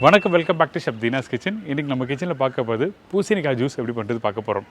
வணக்கம், welcome back to chef Deena's kitchen. இன்றைக்கி நம்ம கிச்சனில் பார்க்க போது பூசணிக்காய் ஜூஸ் எப்படி பண்ணுறது பார்க்க போகிறோம்.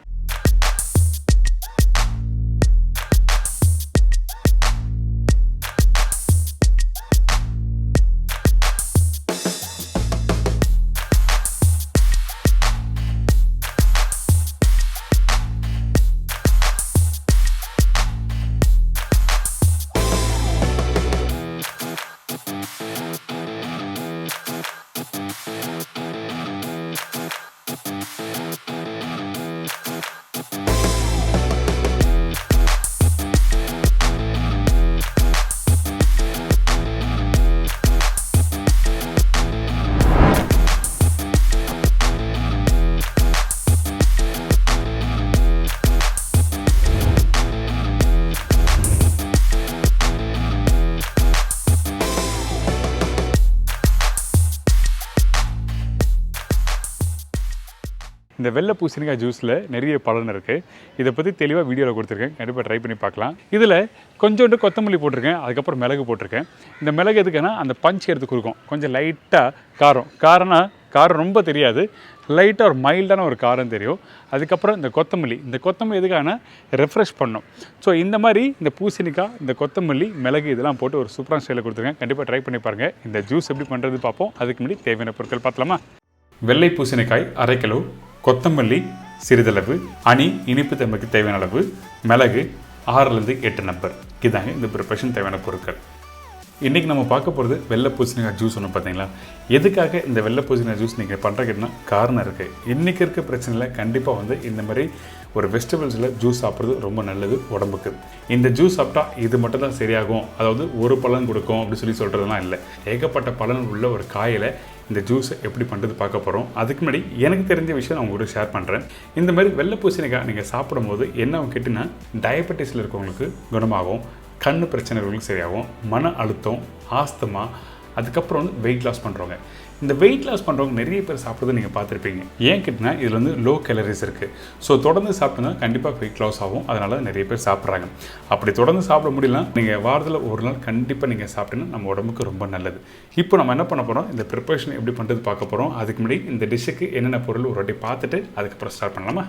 இந்த வெள்ளை பூசணிக்காய் ஜூஸில் நிறைய பலன் இருக்குது. இதை பற்றி தெளிவாக வீடியோவில் கொடுத்துருக்கேன், கண்டிப்பாக ட்ரை பண்ணி பார்க்கலாம். இதில் கொஞ்சோண்டு கொத்தமல்லி போட்டிருக்கேன், அதுக்கப்புறம் மிளகு போட்டிருக்கேன். இந்த மிளகு எதுக்குன்னா அந்த பஞ்ச் எடுத்து கொடுக்கும், கொஞ்சம் லைட்டாக காரம் ரொம்ப தெரியாது, லைட்டாக ஒரு மைல்டான ஒரு காரம் தெரியும். அதுக்கப்புறம் இந்த கொத்தமல்லி எதுக்கான ரெஃப்ரெஷ் பண்ணும். ஸோ இந்த மாதிரி இந்த பூசணிக்காய், இந்த கொத்தமல்லி, மிளகு இதெல்லாம் போட்டு ஒரு சூப்பரான ஸ்டைலில் கொடுத்துருக்கேன். கண்டிப்பாக ட்ரை பண்ணி பாருங்கள். இந்த ஜூஸ் எப்படி பண்ணுறது பார்ப்போம். அதுக்கு முன்னாடி தேவையான பொருட்கள் பார்த்தலாமா? வெள்ளை பூசணிக்காய் 1/2 கிலோ, கொத்தமல்லி சிறிதளவு, இனிப்பு தன்மைக்கு தேவையான அளவு, மிளகு 6லேருந்து 8 நம்பர். இதாங்க இந்த ப்ரிப்பரேஷன் தேவையான பொருட்கள். இன்றைக்கி நம்ம பார்க்க போகிறது வெள்ளை பூசணிக்காய் ஜூஸ் ஒன்று. பார்த்தீங்களா, எதுக்காக இந்த வெள்ளை பூசணிக்காய் ஜூஸ் நீங்கள் பண்ணுறதுன்னா காரணம் இருக்குது. இன்றைக்கி இருக்க பிரச்சனையில் கண்டிப்பாக இந்த மாதிரி ஒரு வெஜிடபிள்ஸில் ஜூஸ் சாப்பிட்றது ரொம்ப நல்லது உடம்புக்கு. இந்த ஜூஸ் சாப்பிட்டா இது மட்டும் தான் சரியாகும், அதாவது ஒரு பலன் கொடுக்கும் அப்படின்னு சொல்கிறதுலாம் இல்லை. ஏகப்பட்ட பலன் உள்ள ஒரு காயில் இந்த ஜூஸை எப்படி பண்ணுறது பார்க்க போகிறோம். அதுக்கு முன்னாடி எனக்கு தெரிஞ்ச விஷயம் நான் உங்கள்கிட்ட ஷேர் பண்ணுறேன். இந்த மாதிரி வெள்ளை பூசணிக்காய் நீங்கள் சாப்பிடும்போது என்ன கேட்டிங்கன்னா, டயபெட்டிஸில் இருக்கவங்களுக்கு குணமாகும், கண் பிரச்சனை இருக்கிறவங்களுக்கு சரியாகும், மன அழுத்தம், ஆஸ்துமா, அதுக்கப்புறம் வெயிட் லாஸ் பண்ணுறவங்க. இந்த வெயிட் லாஸ் பண்ணுறவங்க நிறைய பேர் சாப்பிட்றதை நீங்கள் பார்த்துருப்பீங்க. ஏன் கேட்டிங்கன்னா, இதில் லோ கேலரிஸ் இருக்குது. ஸோ தொடர்ந்து சாப்பிட்டோன்னா கண்டிப்பாக வெயிட் லாஸ் ஆகும். அதனால் நிறைய பேர் சாப்பிட்றாங்க. அப்படி தொடர்ந்து சாப்பிட முடியலாம், நீங்கள் வாரத்தில் ஒரு நாள் கண்டிப்பாக நீங்கள் சாப்பிட்டீங்கன்னா நம்ம உடம்புக்கு ரொம்ப நல்லது. இப்போ நம்ம என்ன பண்ண போகிறோம், இந்த ப்ரிப்பரேஷன் எப்படி பண்ணுறது பார்க்க போகிறோம். அதுக்கு முன்னாடி இந்த டிஷ்ஷுக்கு என்னென்ன பொருள் ஒரு வாட்டி பார்த்துட்டு அதுக்கப்புறம் ஸ்டார்ட் பண்ணலாமா?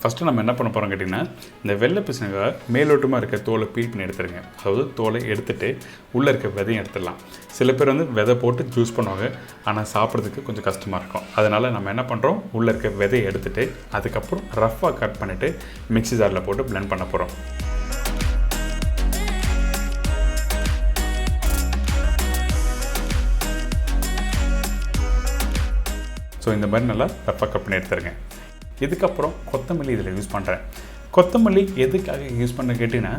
ஃபஸ்ட்டு நம்ம என்ன பண்ண போகிறோம் கேட்டிங்கன்னா, இந்த வெள்ளை பூசணிக்காய் மேலோட்டமாக இருக்க தோலை பீல் பண்ணி எடுத்துருங்க. அதாவது தோலை எடுத்துகிட்டு உள்ளே இருக்க விதையும் எடுத்துடலாம். சில பேர் விதை போட்டு ஜூஸ் பண்ணுவாங்க, ஆனால் சாப்பிட்றதுக்கு கொஞ்சம் கஷ்டமாக இருக்கும். அதனால் நம்ம என்ன பண்ணுறோம், உள்ளே இருக்க விதையை எடுத்துகிட்டு அதுக்கப்புறம் ரஃப்பாக கட் பண்ணிவிட்டு மிக்ஸி ஜாரில் போட்டு பிளெண்ட் பண்ண போகிறோம். ஸோ இந்த மாதிரி நல்லா ரஃப்பாக கட் பண்ணி எடுத்துருங்க. இதுக்கப்புறம் கொத்தமல்லி இதில் யூஸ் பண்ணுறேன். கொத்தமல்லி எதுக்காக யூஸ் பண்ண கேட்டிங்கன்னா,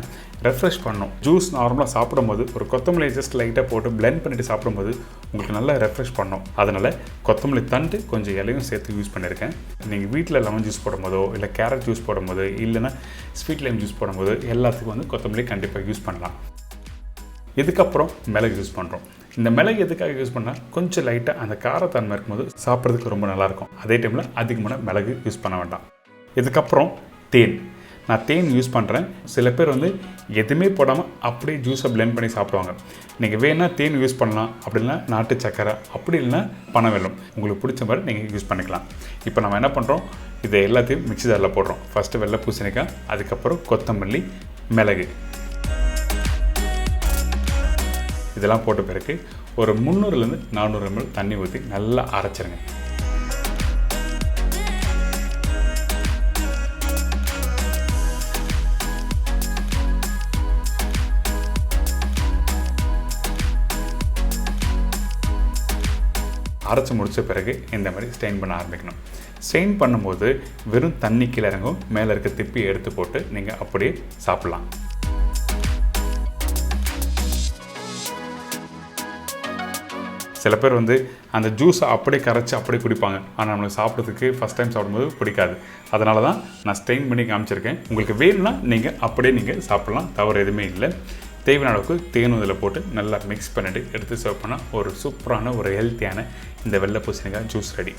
ரெஃப்ரெஷ் பண்ணணும். ஜூஸ் நார்மலாக சாப்பிடும்போது ஒரு கொத்தமல்லியை ஜஸ்ட் லைட்டாக போட்டு பிளெண்ட் பண்ணிவிட்டு சாப்பிடும்போது உங்களுக்கு நல்லா ரெஃப்ரெஷ் பண்ணும். அதனால் கொத்தமல்லி தண்டு கொஞ்சம் இலையும் சேர்த்து யூஸ் பண்ணியிருக்கேன். நீங்கள் வீட்டில் லெமன் ஜூஸ் போடும்போதோ, இல்லை கேரட் ஜூஸ் போடும்போது, இல்லைன்னா ஸ்வீட் லைம் ஜூஸ் போடும்போது எல்லாத்துக்கும் கொத்தமல்லி கண்டிப்பாக யூஸ் பண்ணலாம். இதுக்கப்புறம் மிளகு யூஸ் பண்ணுறோம். இந்த மிளகு எதுக்காக யூஸ் பண்ணால், கொஞ்சம் லைட்டாக அந்த காரத்தன்மை இருக்கும்போது சாப்பிட்றதுக்கு ரொம்ப நல்லாயிருக்கும். அதே டைமில் அதிகமான மிளகு யூஸ் பண்ண வேண்டாம். இதுக்கப்புறம் நான் தேன் யூஸ் பண்ணுறேன். சில பேர் எதுவுமே போடாமல் அப்படியே ஜூஸை பிளெண்ட் பண்ணி சாப்பிடுவாங்க. நீங்கள் வேணால் தேன் யூஸ் பண்ணலாம், அப்படின்னா நாட்டு சக்கரை, அப்படி இல்லைன்னா பனவெல்லம், உங்களுக்கு பிடிச்ச மாதிரி நீங்கள் யூஸ் பண்ணிக்கலாம். இப்போ நம்ம என்ன பண்ணுறோம், இதை எல்லாத்தையும் மிக்ஸி ஜாரில் போடுறோம். ஃபஸ்ட்டு வெள்ளை பூசணிக்காய், அதுக்கப்புறம் கொத்தமல்லி, மிளகு இதெல்லாம் போட்ட பிறகு ஒரு 300லேருந்து 400 ml தண்ணி ஊற்றி நல்லா அரைச்சிருங்க. அரைச்சி முடித்த பிறகு இந்த மாதிரி ஸ்ட்ரெயின் பண்ண ஆரம்பிக்கணும். ஸ்ட்ரெயின் பண்ணும்போது வெறும் தண்ணி கீழே இறங்கும், மேலே இருக்க திப்பி எடுத்து போட்டு நீங்கள் அப்படியே சாப்பிட்லாம். சில பேர் அந்த ஜூஸை அப்படியே கரைச்சி அப்படியே குடிப்பாங்க, ஆனால் நம்மளுக்கு சாப்பிட்றதுக்கு ஃபஸ்ட் டைம் சாப்பிடும்போது பிடிக்காது. அதனால தான் நான் ஸ்ட்ரெயின் பண்ணி காமிச்சிருக்கேன். உங்களுக்கு வேணும்னா நீங்கள் அப்படியே சாப்பிட்லாம், தவறு எதுவுமே இல்லை. தேவையான அளவுக்கு தேனும் இதில் போட்டு நல்லா மிக்ஸ் பண்ணிவிட்டு எடுத்து சர்வ் பண்ணால் ஒரு சூப்பரான ஒரு ஹெல்த்தியான இந்த வெள்ளை பூசணிக்காய் ஜூஸ் ரெடி.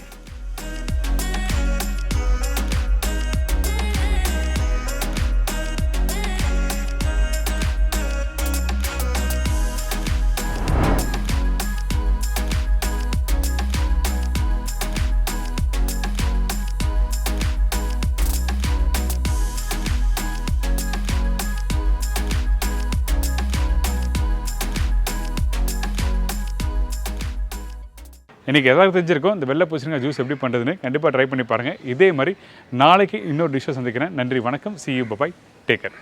எனக்கு எதாவது தெரிஞ்சிருக்கும் இந்த வெள்ளை பூசணிக்காய் ஜூஸ் எப்படி பண்ணுறதுன்னு கண்டிப்பாக ட்ரை பண்ணி பாருங்கள். இதே மாதிரி நாளைக்கு இன்னொரு டிஷ்ஷை சந்திக்கிறேன். நன்றி, வணக்கம். See you, bye-bye. Take care.